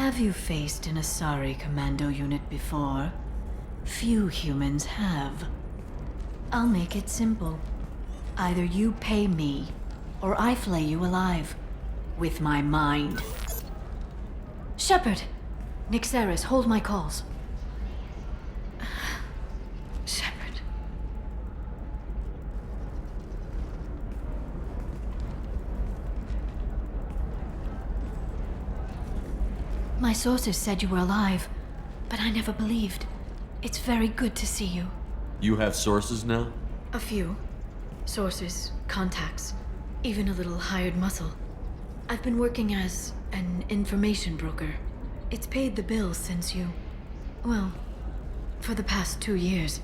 Have you faced an Asari commando unit before? Few humans have. I'll make it simple. Either you pay me, or I flay you alive. With my mind. Shepard! Nixeris, hold my calls. Shepard. My sources said you were alive, but I never believed. It's very good to see you. You have sources now? A few. Sources, contacts, even a little hired muscle. I've been working as an information broker. It's paid the bills since you... well, for the past 2 years.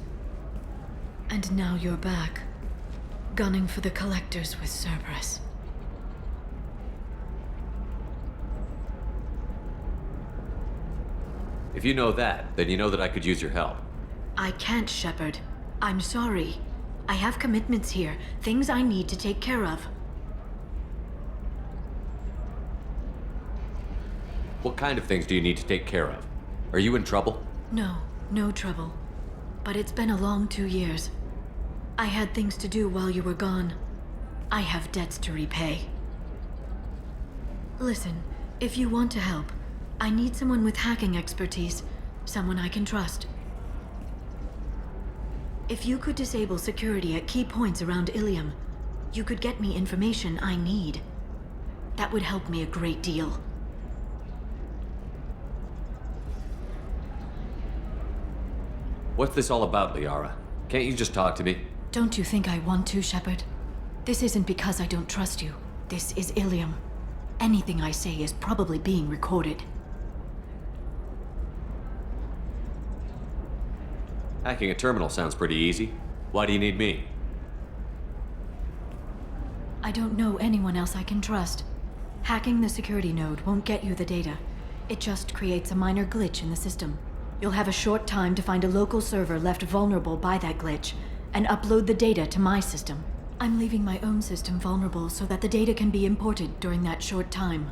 And now you're back, gunning for the Collectors with Cerberus. If you know that, then you know that I could use your help. I can't, Shepard. I'm sorry. I have commitments here, things I need to take care of. What kind of things do you need to take care of? Are you in trouble? No, no trouble. But it's been a long 2 years. I had things to do while you were gone. I have debts to repay. Listen, if you want to help, I need someone with hacking expertise, someone I can trust. If you could disable security at key points around Ilium, you could get me information I need. That would help me a great deal. What's this all about, Liara? Can't you just talk to me? Don't you think I want to, Shepard? This isn't because I don't trust you. This is Ilium. Anything I say is probably being recorded. Hacking a terminal sounds pretty easy. Why do you need me? I don't know anyone else I can trust. Hacking the security node won't get you the data. It just creates a minor glitch in the system. You'll have a short time to find a local server left vulnerable by that glitch, and upload the data to my system. I'm leaving my own system vulnerable so that the data can be imported during that short time.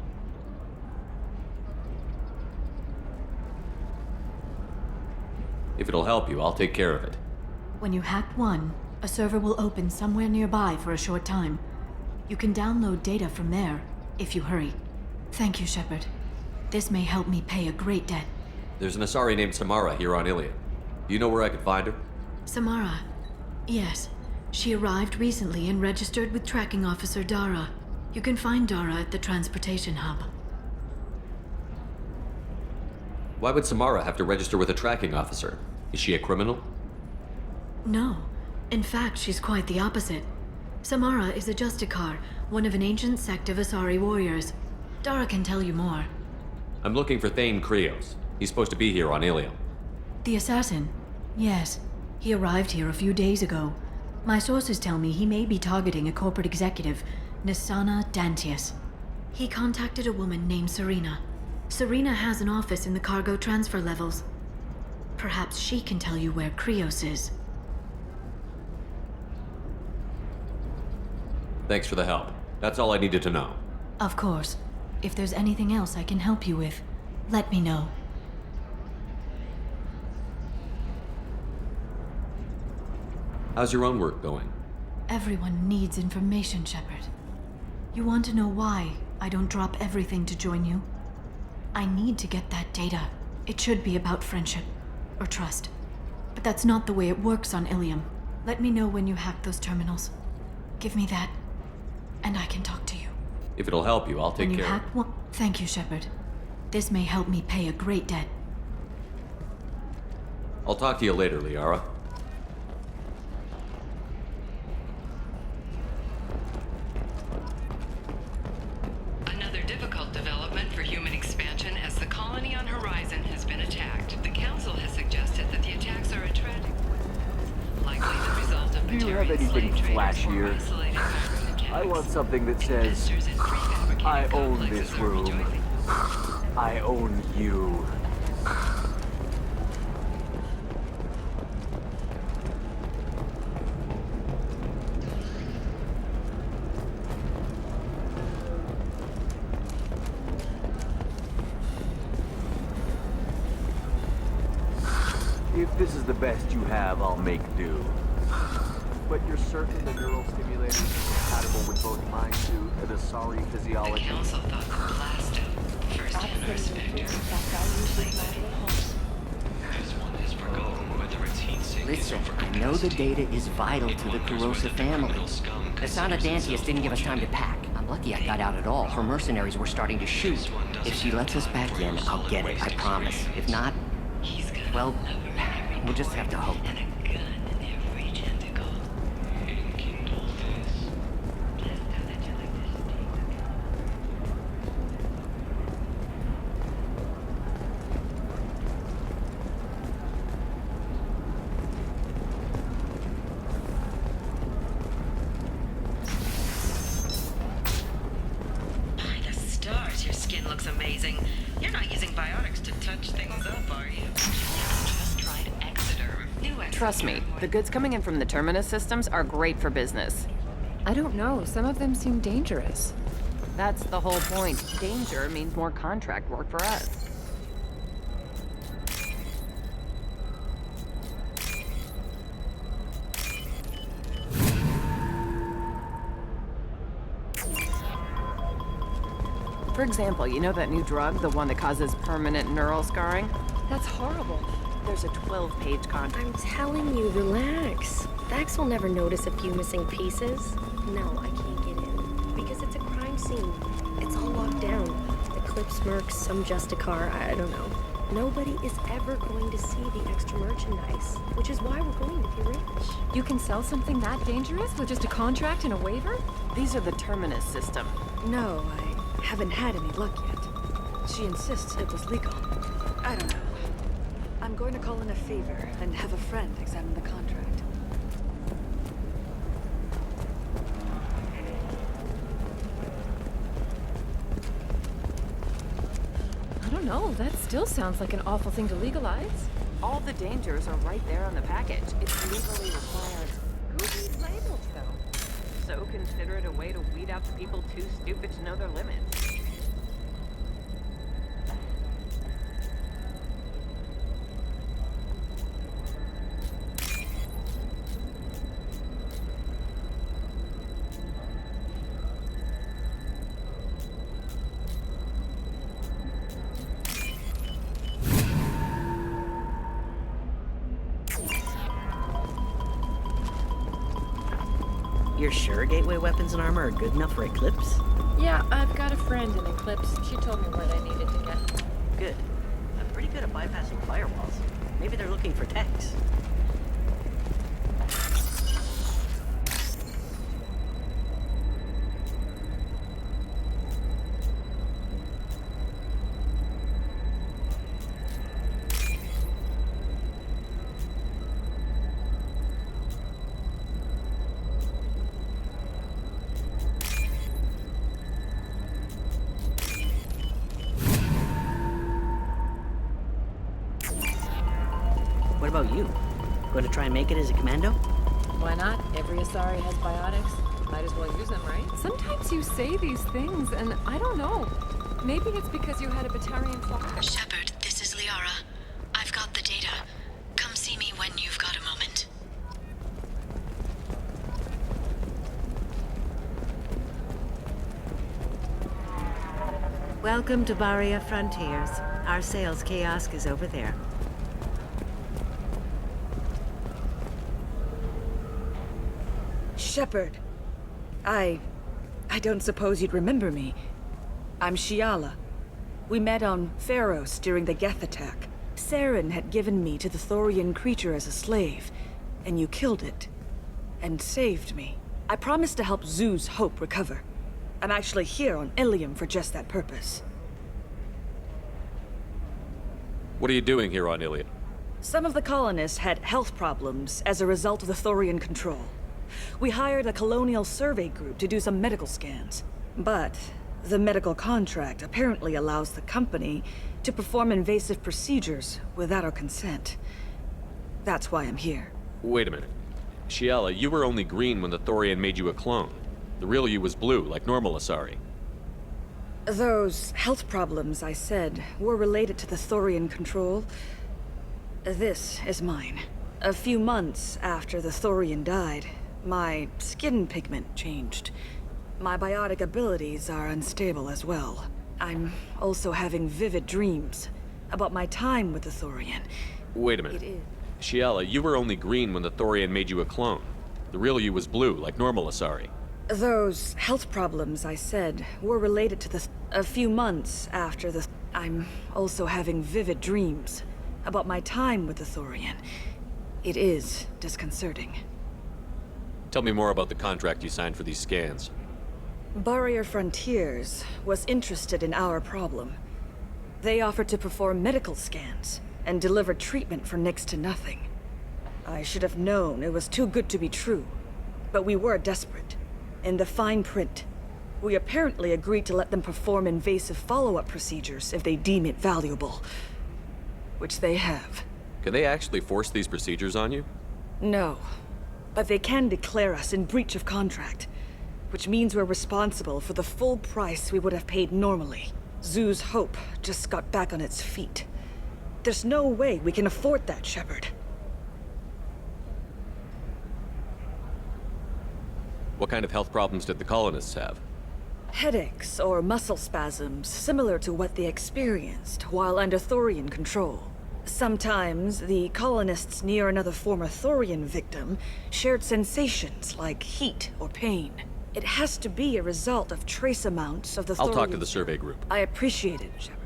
If it'll help you, I'll take care of it. When you hack one, a server will open somewhere nearby for a short time. You can download data from there, if you hurry. Thank you, Shepard. This may help me pay a great debt. There's an Asari named Samara here on Ilium. Do you know where I could find her? Samara? Yes. She arrived recently and registered with Tracking Officer Dara. You can find Dara at the transportation hub. Why would Samara have to register with a tracking officer? Is she a criminal? No. In fact, she's quite the opposite. Samara is a Justicar, one of an ancient sect of Asari warriors. Dara can tell you more. I'm looking for Thane Krios. He's supposed to be here on Ilium. The assassin? Yes. He arrived here a few days ago. My sources tell me he may be targeting a corporate executive, Nisana Dantius. He contacted a woman named Serena. Serena has an office in the cargo transfer levels. Perhaps she can tell you where Krios is. Thanks for the help. That's all I needed to know. Of course. If there's anything else I can help you with, let me know. How's your own work going? Everyone needs information, Shepard. You want to know why I don't drop everything to join you? I need to get that data. It should be about friendship, or trust. But that's not the way it works on Ilium. Let me know when you hack those terminals. Give me that, and I can talk to you. If it'll help you, I'll take When you care of hack it. one... Thank you, Shepard. This may help me pay a great debt. I'll talk to you later, Liara. Another difficult development for human expansion as the colony on Horizon has been attacked. The Council has suggested that the attacks are a tragic... likely the result of Do you Batarian have anything slave traders or flashier? isolated hybrid mechanics. I want something that says, Investors in prefabricated I own complexes this are room. rejoicing. I own you. this is the best you have, I'll make do. But you're certain the neural stimulator is compatible with both my suit and Asari The physiology? council thought the blast of first-hand perspective. Listen, I know the data is vital to the corrosive family. The Sana Dantius didn't give us time to pack. I'm lucky I got out at all. Her mercenaries were starting to shoot. If she lets us back in, I'll get it, I promise. If not, well, we'll just have to hope. Your skin looks amazing. You're not using biotics to touch things up, are you? Just tried Exeter. Trust me, the goods coming in from the Terminus systems are great for business. I don't know, some of them seem dangerous. That's the whole point. Danger means more contract work for us. For example, you know that new drug, the one that causes permanent neural scarring? That's horrible. There's a 12-page contract. I'm telling you, relax. Vax will never notice a few missing pieces. No, I can't get in. Because it's a crime scene. It's all locked down. Eclipse mercs, some Justicar, I don't know. Nobody is ever going to see the extra merchandise, which is why we're going to be rich. You can sell something that dangerous with just a contract and a waiver? These are the Terminus system. No, I haven't had any luck yet. She insists it was legal. I don't know. I'm going to call in a favor and have a friend examine the contract. I don't know, that still sounds like an awful thing to legalize. All the dangers are right there on the package. It's legally required. Who reads labels, though? So consider it a way to weed out the people too stupid to know their limits. You're sure gateway weapons and armor are good enough for Eclipse? Yeah, I've got a friend in Eclipse. She told me what I needed to get. Good. I'm pretty good at bypassing firewalls. Maybe they're looking for techs. What about you? Going to try and make it as a commando? Why not? Every Asari has biotics. Might as well use them, right? Sometimes you say these things, and I don't know. Maybe it's because you had a Batarian flyer. Shepard, this is Liara. I've got the data. Come see me when you've got a moment. Welcome to Baria Frontiers. Our sales kiosk is over there. Shepard. I don't suppose you'd remember me. I'm Shiala. We met on Pharos during the Geth attack. Saren had given me to the Thorian creature as a slave, and you killed it. And saved me. I promised to help Zoo's Hope recover. I'm actually here on Ilium for just that purpose. What are you doing here on Ilium? Some of the colonists had health problems as a result of the Thorian control. We hired a colonial survey group to do some medical scans. But the medical contract apparently allows the company to perform invasive procedures without our consent. That's why I'm here. Wait a minute. Shiala, you were only green when the Thorian made you a clone. The real you was blue, like normal Asari. Those health problems, I said, were related to the Thorian control. This is mine. A few months after the Thorian died, my skin pigment changed. My biotic abilities are unstable as well. I'm also having vivid dreams about my time with the Thorian. Wait a minute. It is. Shiala, you were only green when the Thorian made you a clone. The real you was blue, like normal Asari. Those health problems I said were related to a few months after the... I'm also having vivid dreams about my time with the Thorian. It is disconcerting. Tell me more about the contract you signed for these scans. Barrier Frontiers was interested in our problem. They offered to perform medical scans and deliver treatment for next to nothing. I should have known it was too good to be true, but we were desperate. In the fine print, we apparently agreed to let them perform invasive follow-up procedures if they deem it valuable. Which they have. Can they actually force these procedures on you? No, but they can declare us in breach of contract, which means we're responsible for the full price we would have paid normally. Zoo's Hope just got back on its feet. There's no way we can afford that, Shepard. What kind of health problems did the colonists have? Headaches or muscle spasms similar to what they experienced while under Thorian control. Sometimes the colonists near another former Thorian victim shared sensations like heat or pain. It has to be a result of trace amounts of the Thorian... I'll talk to the survey group. I appreciate it, Shepard.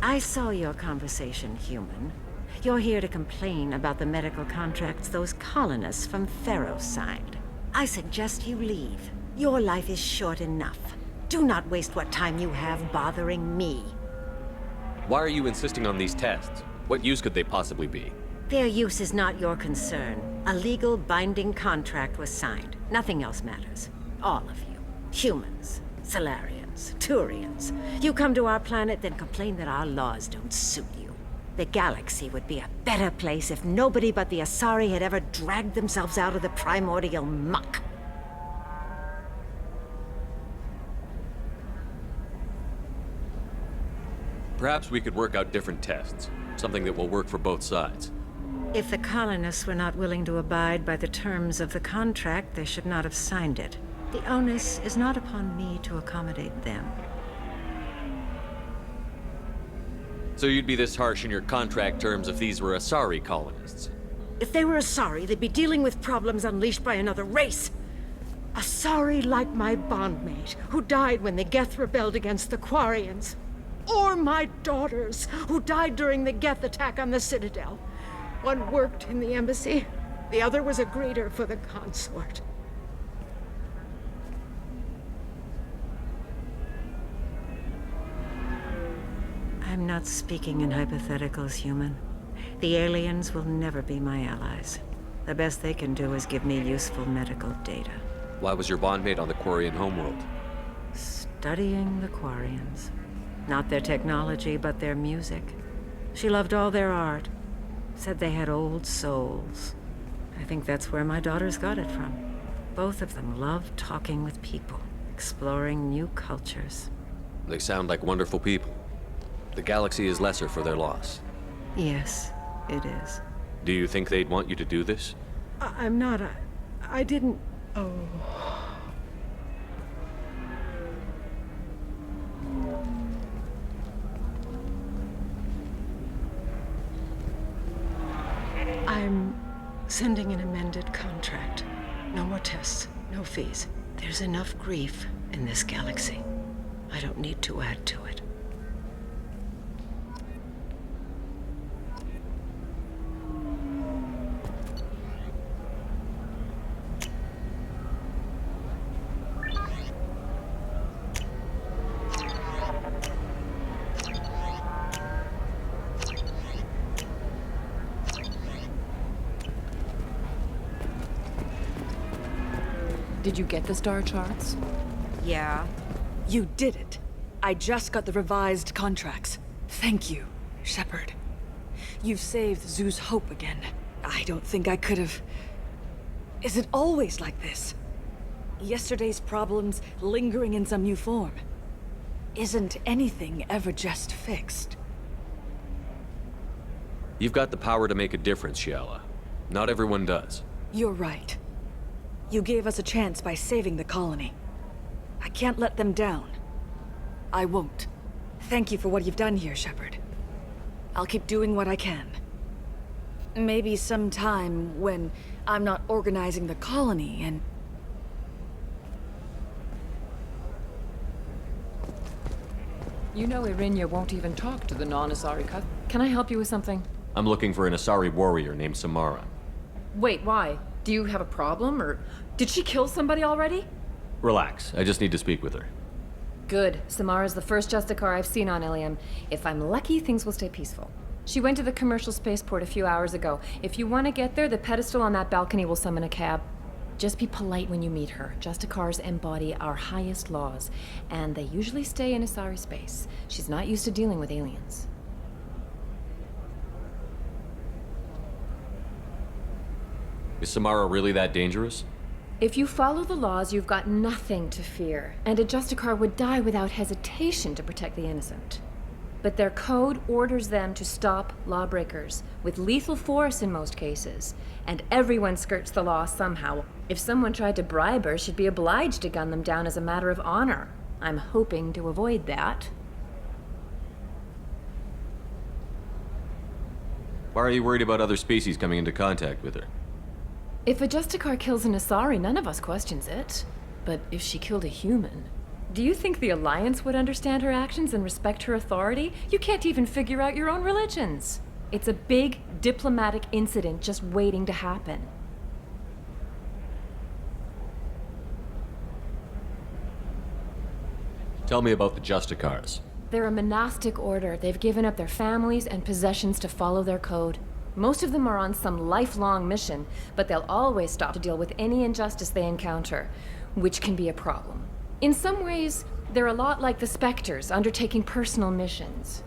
I saw your conversation, human. You're here to complain about the medical contracts those colonists from Pharaoh signed. I suggest you leave. Your life is short enough. Do not waste what time you have bothering me. Why are you insisting on these tests? What use could they possibly be? Their use is not your concern. A legal binding contract was signed. Nothing else matters. All of you. Humans, Solarians, Turians. You come to our planet, then complain that our laws don't suit you. The galaxy would be a better place if nobody but the Asari had ever dragged themselves out of the primordial muck. Perhaps we could work out different tests. Something that will work for both sides. If the colonists were not willing to abide by the terms of the contract, they should not have signed it. The onus is not upon me to accommodate them. So you'd be this harsh in your contract terms if these were Asari colonists? If they were Asari, they'd be dealing with problems unleashed by another race. Asari like my bondmate, who died when the Geth rebelled against the Quarians. Or my daughters, who died during the Geth attack on the Citadel. One worked in the embassy, the other was a greeter for the consort. I'm not speaking in hypotheticals, human. The aliens will never be my allies. The best they can do is give me useful medical data. Why was your bondmate on the Quarian homeworld? Studying the Quarians. Not their technology, but their music. She loved all their art. Said they had old souls. I think that's where my daughters got it from. Both of them loved talking with people, exploring new cultures. They sound like wonderful people. The galaxy is lesser for their loss. Yes, it is. Do you think they'd want you to do this? I'm not. I didn't. Oh. I'm sending an amended contract. No more tests, no fees. There's enough grief in this galaxy. I don't need to add to it. Did you get the star charts? Yeah. You did it. I just got the revised contracts. Thank you, Shepard. You've saved Zoo's hope again. I don't think I could have... Is it always like this? Yesterday's problems lingering in some new form? isn't anything ever just fixed? You've got the power to make a difference, Shiala. Not everyone does. You're right. You gave us a chance by saving the colony. I can't let them down. I won't. Thank you for what you've done here, Shepard. I'll keep doing what I can. Maybe sometime when I'm not organizing the colony and... You know Irinya won't even talk to the non-Asari cut. Can I help you with something? I'm looking for an Asari warrior named Samara. Wait, why? Do you have a problem, or did she kill somebody already? Relax, I just need to speak with her. Good. Samara's the first Justicar I've seen on Ilium. If I'm lucky, things will stay peaceful. She went to the commercial spaceport a few hours ago. If you want to get there, the pedestal on that balcony will summon a cab. Just be polite when you meet her. Justicars embody our highest laws, and they usually stay in Asari space. She's not used to dealing with aliens. Is Samara really that dangerous? If you follow the laws, you've got nothing to fear, and a Justicar would die without hesitation to protect the innocent. But their code orders them to stop lawbreakers, with lethal force in most cases, and everyone skirts the law somehow. If someone tried to bribe her, she'd be obliged to gun them down as a matter of honor. I'm hoping to avoid that. Why are you worried about other species coming into contact with her? If a Justicar kills an Asari, none of us questions it. But if she killed a human, do you think the Alliance would understand her actions and respect her authority? You can't even figure out your own religions. It's a big diplomatic incident just waiting to happen. Tell me about the Justicars. They're a monastic order. They've given up their families and possessions to follow their code. Most of them are on some lifelong mission, but they'll always stop to deal with any injustice they encounter, which can be a problem. In some ways, they're a lot like the Spectres, undertaking personal missions.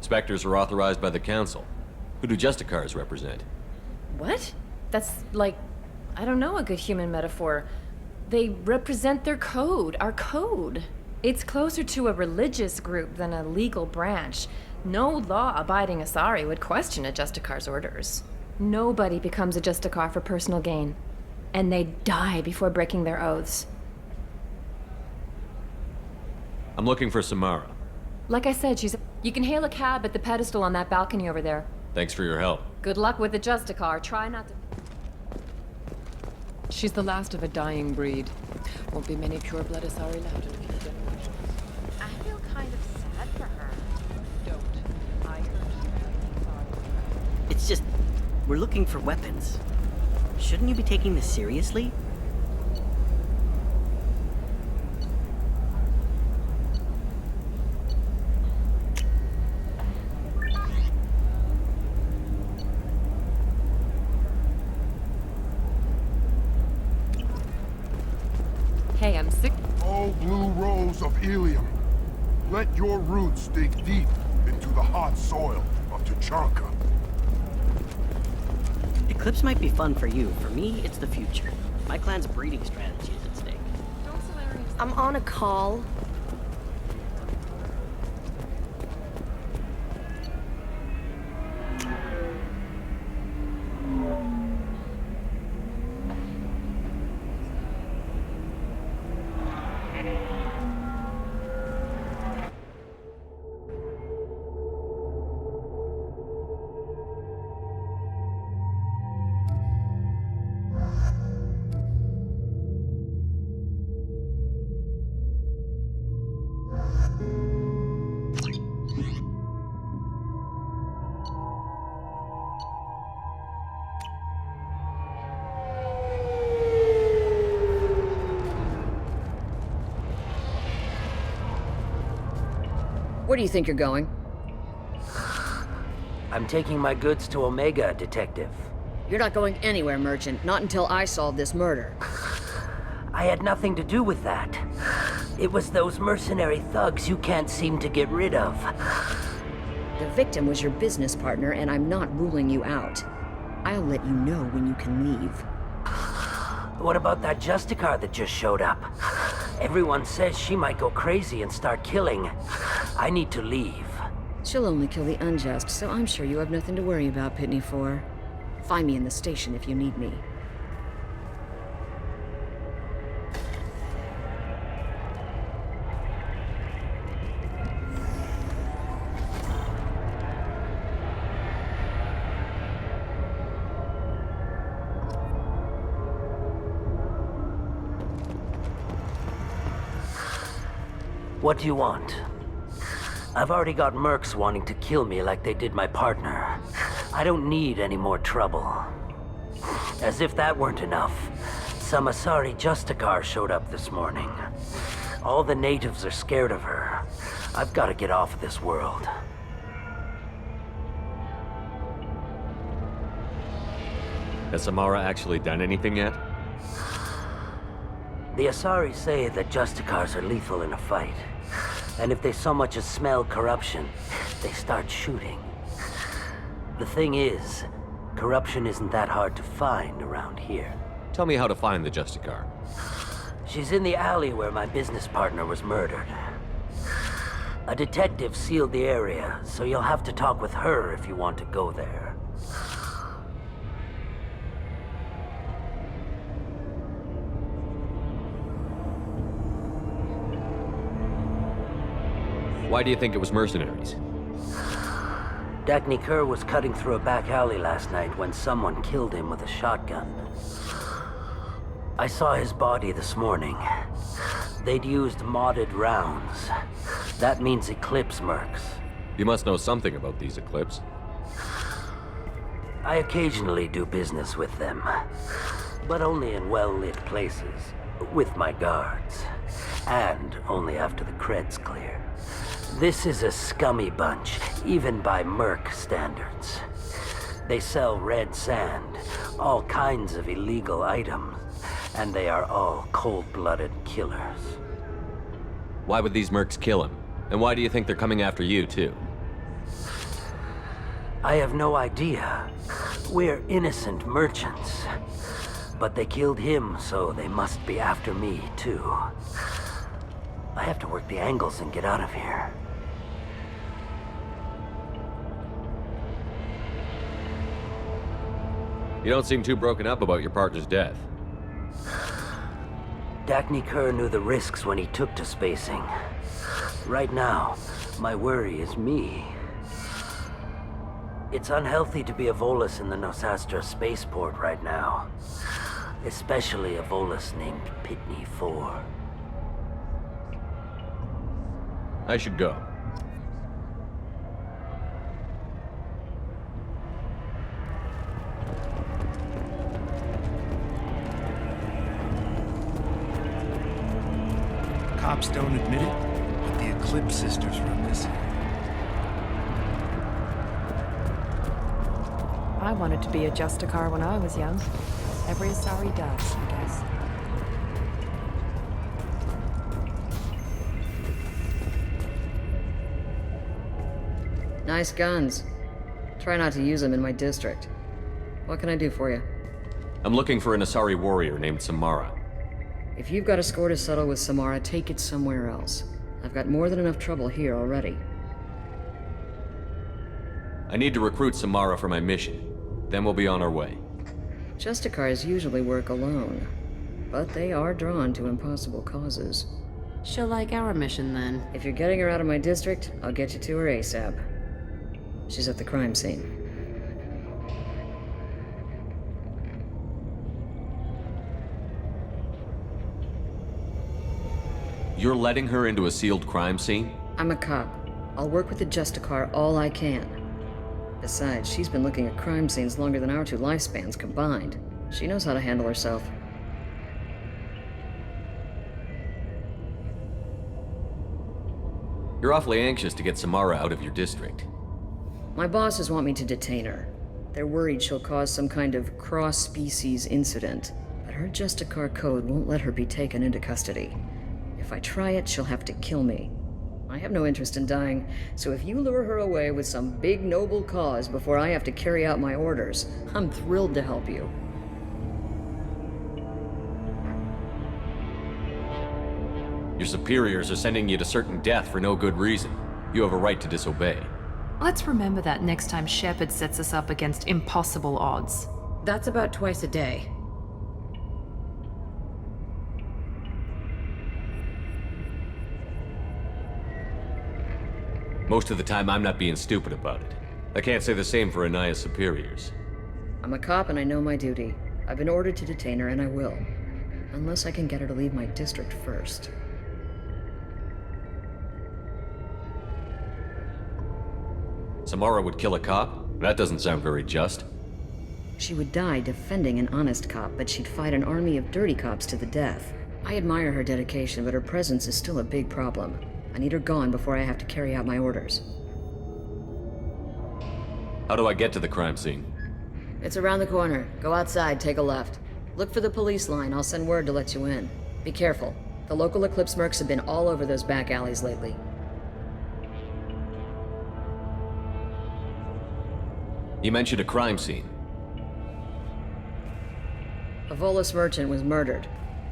Spectres are authorized by the Council. Who do Justicars represent? What? That's like, I don't know, a good human metaphor. They represent their code, our code. It's closer to a religious group than a legal branch. No law-abiding Asari would question a Justicar's orders. Nobody becomes a Justicar for personal gain. And they die before breaking their oaths. I'm looking for Samara. Like I said, you can hail a cab at the pedestal on that balcony over there. Thanks for your help. Good luck with the Justicar. Try not to... She's the last of a dying breed. Won't be many pure-blood Asari left in a few generations. I feel kind of sad for her. Don't. I heard. It's just, we're looking for weapons. Shouldn't you be taking this seriously? Hey, I'm sick. Oh, blue rose of Ilium, let your roots dig deep into the hot soil of Tuchanka. Eclipse might be fun for you. For me, it's the future. My clan's breeding strategy is at stake. I'm on a call. Where do you think you're going? I'm taking my goods to Omega, Detective. You're not going anywhere, Merchant. Not until I solve this murder. I had nothing to do with that. It was those mercenary thugs you can't seem to get rid of. The victim was your business partner, and I'm not ruling you out. I'll let you know when you can leave. What about that Justicar that just showed up? Everyone says she might go crazy and start killing. I need to leave. She'll only kill the unjust, so I'm sure you have nothing to worry about, Pitney 4. Find me in the station if you need me. What do you want? I've already got mercs wanting to kill me like they did my partner. I don't need any more trouble. As if that weren't enough, some Asari Justicar showed up this morning. All the natives are scared of her. I've got to get off of this world. Has Samara actually done anything yet? The Asari say that Justicars are lethal in a fight. And if they so much as smell corruption, they start shooting. The thing is, corruption isn't that hard to find around here. Tell me how to find the Justicar. She's in the alley where my business partner was murdered. A detective sealed the area, so you'll have to talk with her if you want to go there. Why do you think it was mercenaries? Dagny Kerr was cutting through a back alley last night when someone killed him with a shotgun. I saw his body this morning. They'd used modded rounds. That means Eclipse mercs. You must know something about these Eclipse. I occasionally do business with them, but only in well-lit places, with my guards, and only after the creds clear. This is a scummy bunch, even by merc standards. They sell red sand, all kinds of illegal items, and they are all cold-blooded killers. Why would these mercs kill him? And why do you think they're coming after you, too? I have no idea. We're innocent merchants. But they killed him, so they must be after me, too. I have to work the angles and get out of here. You don't seem too broken up about your partner's death. Dagny Kerr knew the risks when he took to spacing. Right now, my worry is me. It's unhealthy to be a Volus in the Nosastra spaceport right now. Especially a Volus named Pitney 4. I should go. Cops don't admit it, but the Eclipse sisters run this here. I wanted to be a Justicar when I was young. Every Asari does, I guess. Nice guns. Try not to use them in my district. What can I do for you? I'm looking for an Asari warrior named Samara. If you've got a score to settle with Samara, take it somewhere else. I've got more than enough trouble here already. I need to recruit Samara for my mission. Then we'll be on our way. Justicars usually work alone, but they are drawn to impossible causes. She'll like our mission, then. If you're getting her out of my district, I'll get you to her ASAP. She's at the crime scene. You're letting her into a sealed crime scene? I'm a cop. I'll work with the Justicar all I can. Besides, she's been looking at crime scenes longer than our two lifespans combined. She knows how to handle herself. You're awfully anxious to get Samara out of your district. My bosses want me to detain her. They're worried she'll cause some kind of cross-species incident, but her Justicar code won't let her be taken into custody. If I try it, she'll have to kill me. I have no interest in dying, so if you lure her away with some big noble cause before I have to carry out my orders, I'm thrilled to help you. Your superiors are sending you to certain death for no good reason. You have a right to disobey. Let's remember that next time Shepard sets us up against impossible odds. That's about twice a day. Most of the time, I'm not being stupid about it. I can't say the same for Anaya's superiors. I'm a cop and I know my duty. I've been ordered to detain her and I will. Unless I can get her to leave my district first. Samara would kill a cop? That doesn't sound very just. She would die defending an honest cop, but she'd fight an army of dirty cops to the death. I admire her dedication, but her presence is still a big problem. I need her gone before I have to carry out my orders. How do I get to the crime scene? It's around the corner. Go outside, take a left. Look for the police line. I'll send word to let you in. Be careful. The local Eclipse mercs have been all over those back alleys lately. You mentioned a crime scene. A Volus merchant was murdered.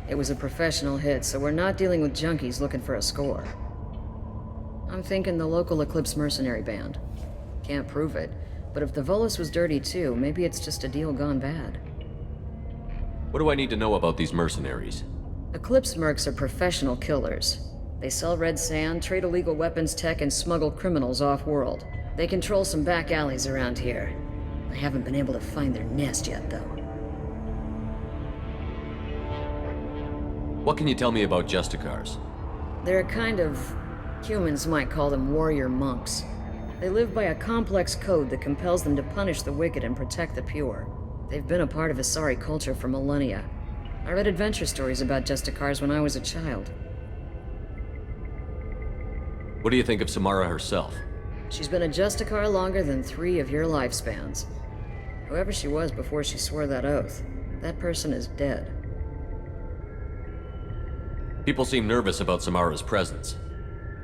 It was a professional hit, so we're not dealing with junkies looking for a score. I'm thinking the local Eclipse mercenary band. Can't prove it, but if the Volus was dirty too, maybe it's just a deal gone bad. What do I need to know about these mercenaries? Eclipse mercs are professional killers. They sell red sand, trade illegal weapons tech, and smuggle criminals off-world. They control some back alleys around here. I haven't been able to find their nest yet, though. What can you tell me about Justicars? They're a kind of... humans might call them warrior monks. They live by a complex code that compels them to punish the wicked and protect the pure. They've been a part of Asari culture for millennia. I read adventure stories about Justicars when I was a child. What do you think of Samara herself? She's been a Justicar longer than 3 of your lifespans. Whoever she was before she swore that oath, that person is dead. People seem nervous about Samara's presence.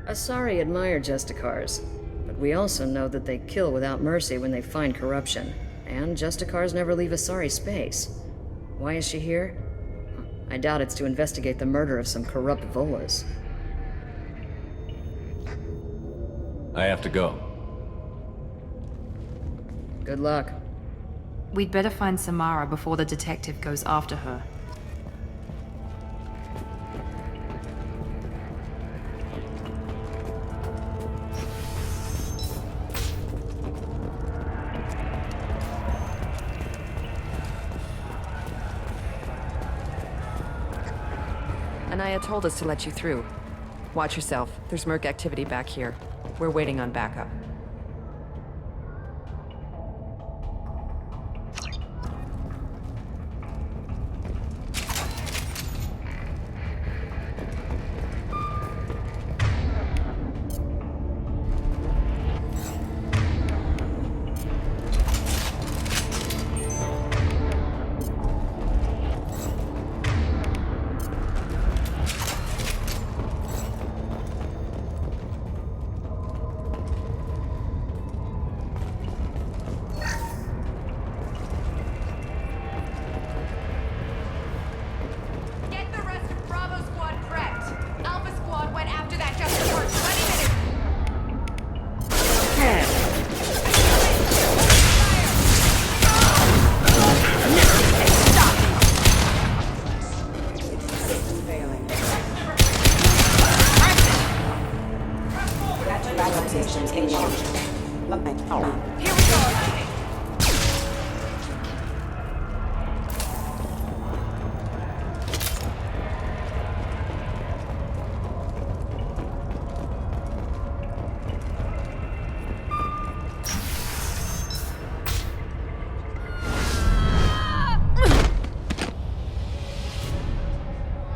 Asari admire Justicars, but we also know that they kill without mercy when they find corruption. And Justicars never leave Asari space. Why is she here? I doubt it's to investigate the murder of some corrupt Volas. I have to go. Good luck. We'd better find Samara before the detective goes after her. Anaya told us to let you through. Watch yourself. There's merc activity back here. We're waiting on backup.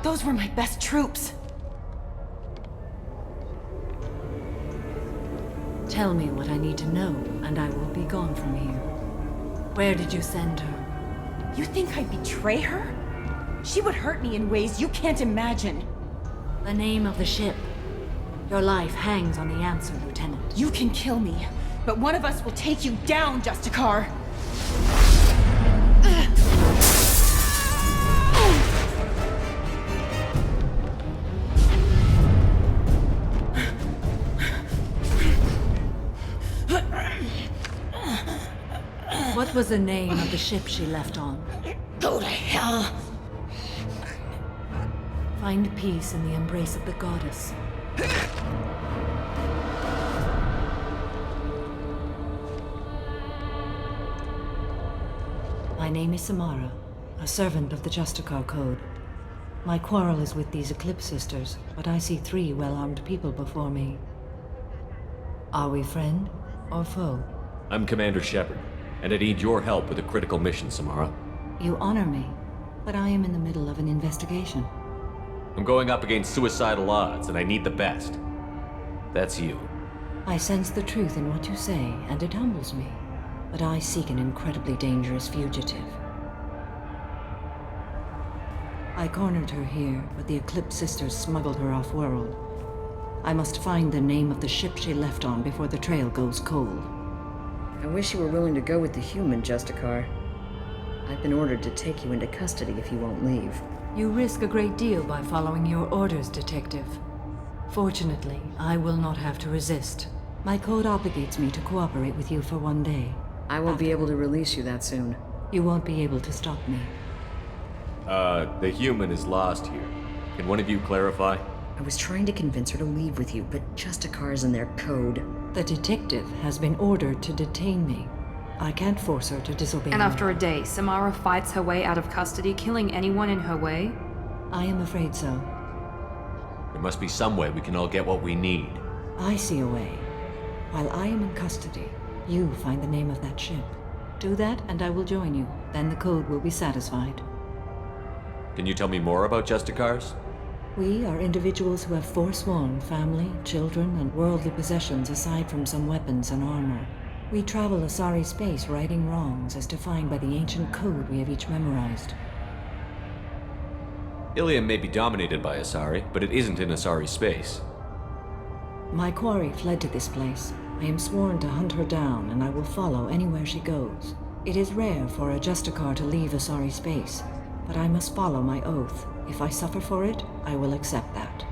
Those were my best troops. Tell me what I need to know, and I will be gone from here. Where did you send her? You think I'd betray her? She would hurt me in ways you can't imagine. The name of the ship. Your life hangs on the answer, Lieutenant. You can kill me, but one of us will take you down, Justicar. What was the name of the ship she left on? Go to hell. Find peace in the embrace of the goddess. My name is Samara, a servant of the Justicar Code. My quarrel is with these Eclipse Sisters, but I see 3 well-armed people before me. Are we friend or foe? I'm Commander Shepard, and I need your help with a critical mission, Samara. You honor me, but I am in the middle of an investigation. I'm going up against suicidal odds, and I need the best. That's you. I sense the truth in what you say, and it humbles me. But I seek an incredibly dangerous fugitive. I cornered her here, but the Eclipse Sisters smuggled her off-world. I must find the name of the ship she left on before the trail goes cold. I wish you were willing to go with the human, Justicar. I've been ordered to take you into custody if you won't leave. You risk a great deal by following your orders, Detective. Fortunately, I will not have to resist. My code obligates me to cooperate with you for 1 day. I won't be able to release you that soon. You won't be able to stop me. The human is lost here. Can one of you clarify? I was trying to convince her to leave with you, but Justicar's in their code. The detective has been ordered to detain me. I can't force her to disobey And me. after a day, Samara fights her way out of custody, killing anyone in her way? I am afraid so. There must be some way we can all get what we need. I see a way. While I am in custody, you find the name of that ship. Do that, and I will join you. Then the code will be satisfied. Can you tell me more about Justicars? We are individuals who have forsworn family, children, and worldly possessions aside from some weapons and armor. We travel Asari space righting wrongs as defined by the ancient code we have each memorized. Ilium may be dominated by Asari, but it isn't in Asari space. My quarry fled to this place. I am sworn to hunt her down, and I will follow anywhere she goes. It is rare for a Justicar to leave Asari space, but I must follow my oath. If I suffer for it, I will accept that.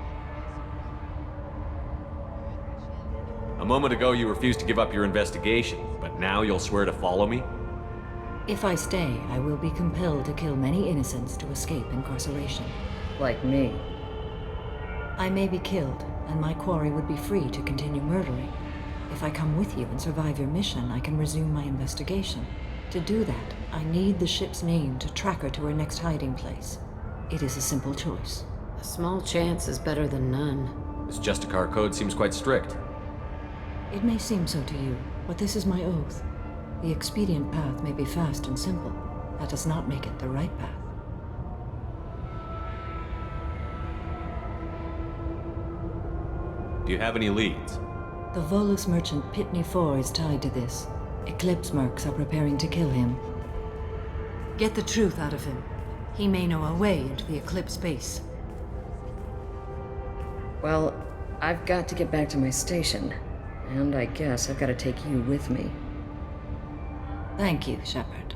A moment ago you refused to give up your investigation, but now you'll swear to follow me? If I stay, I will be compelled to kill many innocents to escape incarceration. Like me. I may be killed, and my quarry would be free to continue murdering. If I come with you and survive your mission, I can resume my investigation. To do that, I need the ship's name to track her to her next hiding place. It is a simple choice. A small chance is better than none. This Justicar code seems quite strict. It may seem so to you, but this is my oath. The expedient path may be fast and simple. That does not make it the right path. Do you have any leads? The Volus merchant Pitney 4 is tied to this. Eclipse mercs are preparing to kill him. Get the truth out of him. He may know a way into the Eclipse base. Well, I've got to get back to my station. And I guess I've got to take you with me. Thank you, Shepard.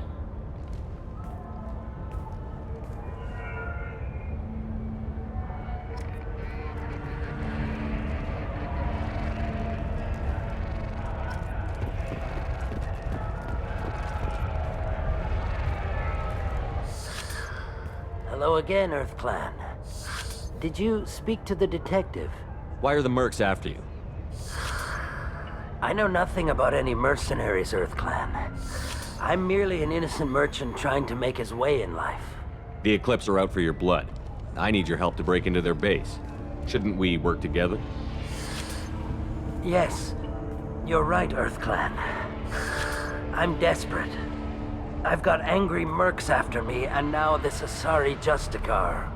Hello again, Earth Clan. Did you speak to the detective? Why are the mercs after you? I know nothing about any mercenaries, Earth Clan. I'm merely an innocent merchant trying to make his way in life. The Eclipse are out for your blood. I need your help to break into their base. Shouldn't we work together? Yes, you're right, Earth Clan. I'm desperate. I've got angry mercs after me, and now this Asari Justicar.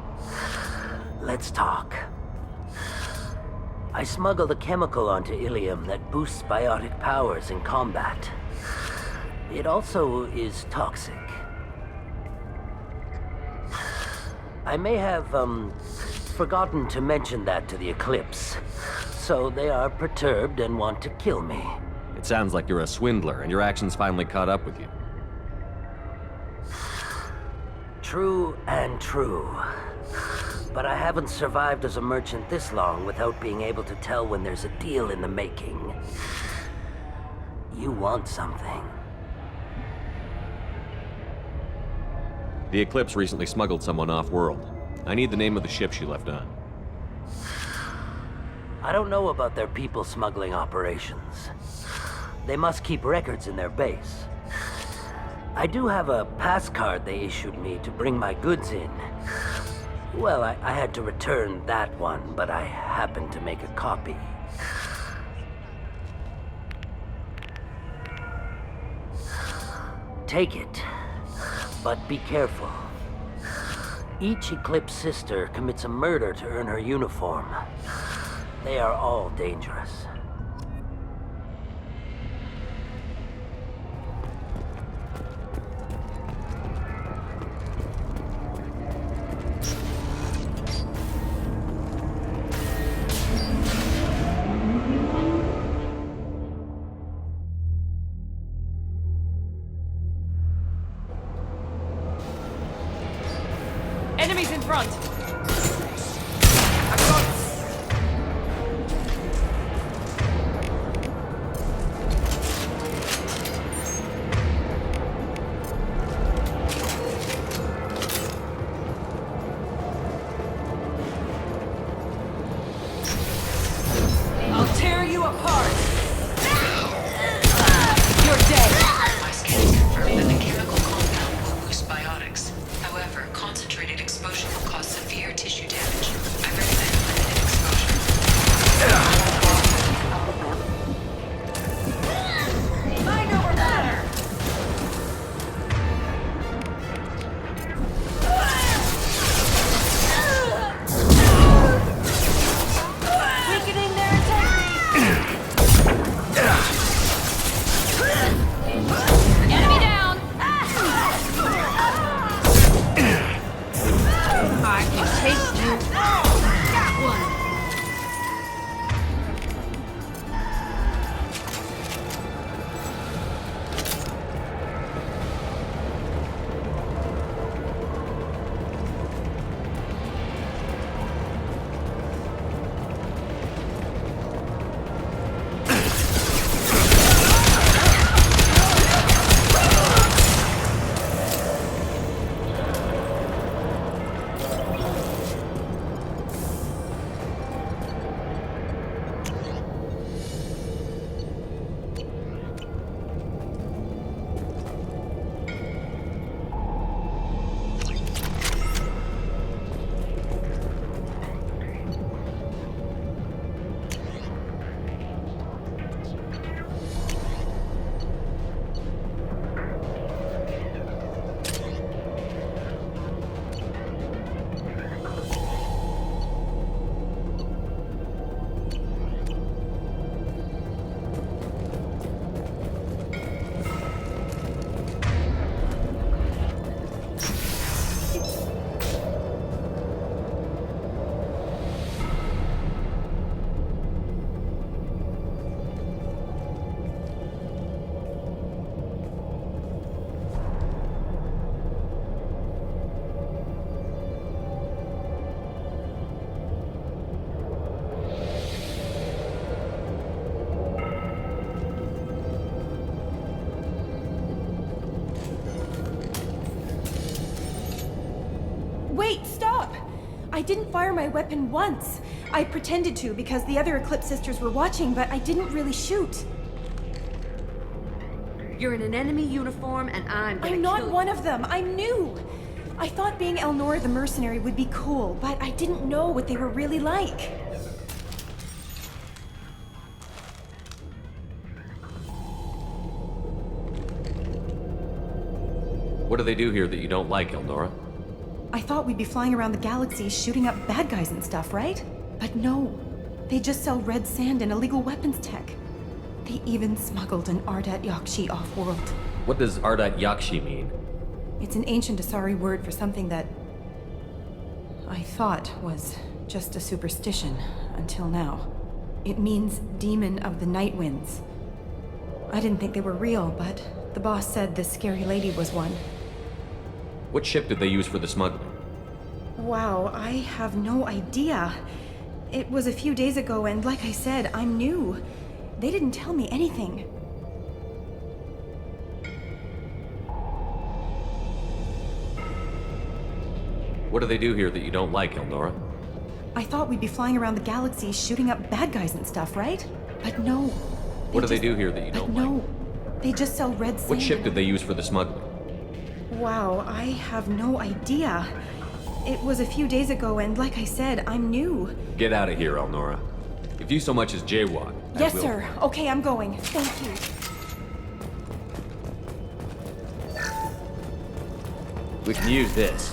Let's talk. I smuggled a chemical onto Ilium that boosts biotic powers in combat. It also is toxic. I may have, forgotten to mention that to the Eclipse, so they are perturbed and want to kill me. It sounds like you're a swindler, and your actions finally caught up with you. True and true. But I haven't survived as a merchant this long without being able to tell when there's a deal in the making. You want something. The Eclipse recently smuggled someone off-world. I need the name of the ship she left on. I don't know about their people smuggling operations. They must keep records in their base. I do have a pass card they issued me to bring my goods in. Well, I had to return that one, but I happened to make a copy. Take it, but be careful. Each Eclipse sister commits a murder to earn her uniform. They are all dangerous. Enemies in front! I'll tear you apart! You're dead! My scans confirm that the chemical compound will boost biotics. However, concentrated exposure will cause severe tissue damage. I recommend limited exposure. Mind over matter! Weakening their enemy down! I can take you. Got one. Wait, stop! I didn't fire my weapon once. I pretended to because the other Eclipse sisters were watching, but I didn't really shoot. You're in an enemy uniform, and I'm not one of them. I'm new. I thought being Elnora the mercenary would be cool, but I didn't know what they were really like. What do they do here that you don't like, Elnora? I thought we'd be flying around the galaxy shooting up bad guys and stuff, right? But no. They just sell red sand and illegal weapons tech. They even smuggled an Ardat Yakshi off-world. What does Ardat Yakshi mean? It's an ancient Asari word for something that I thought was just a superstition until now. It means demon of the night winds. I didn't think they were real, but the boss said this scary lady was one. What ship did they use for the smuggling? Wow, I have no idea. It was a few days ago, and like I said, I'm new. They didn't tell me anything. What do they do here that you don't like, Elnora? I thought we'd be flying around the galaxy shooting up bad guys and stuff, right? But no. What do they do here that you don't like? No. They just sell red sand. What ship did they use for the smuggling? Wow, I have no idea. It was a few days ago, and like I said, I'm new. Get out of here, Elnora. If you so much as jaywalk, Yes, sir. Okay, I'm going. Thank you. We can use this.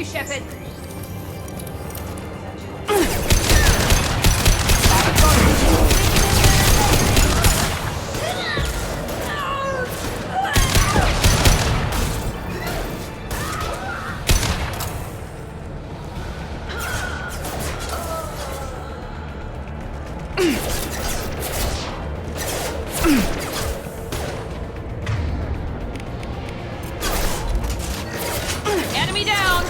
Shepard. Enemy down!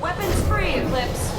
Weapons free, Eclipse.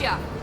ya!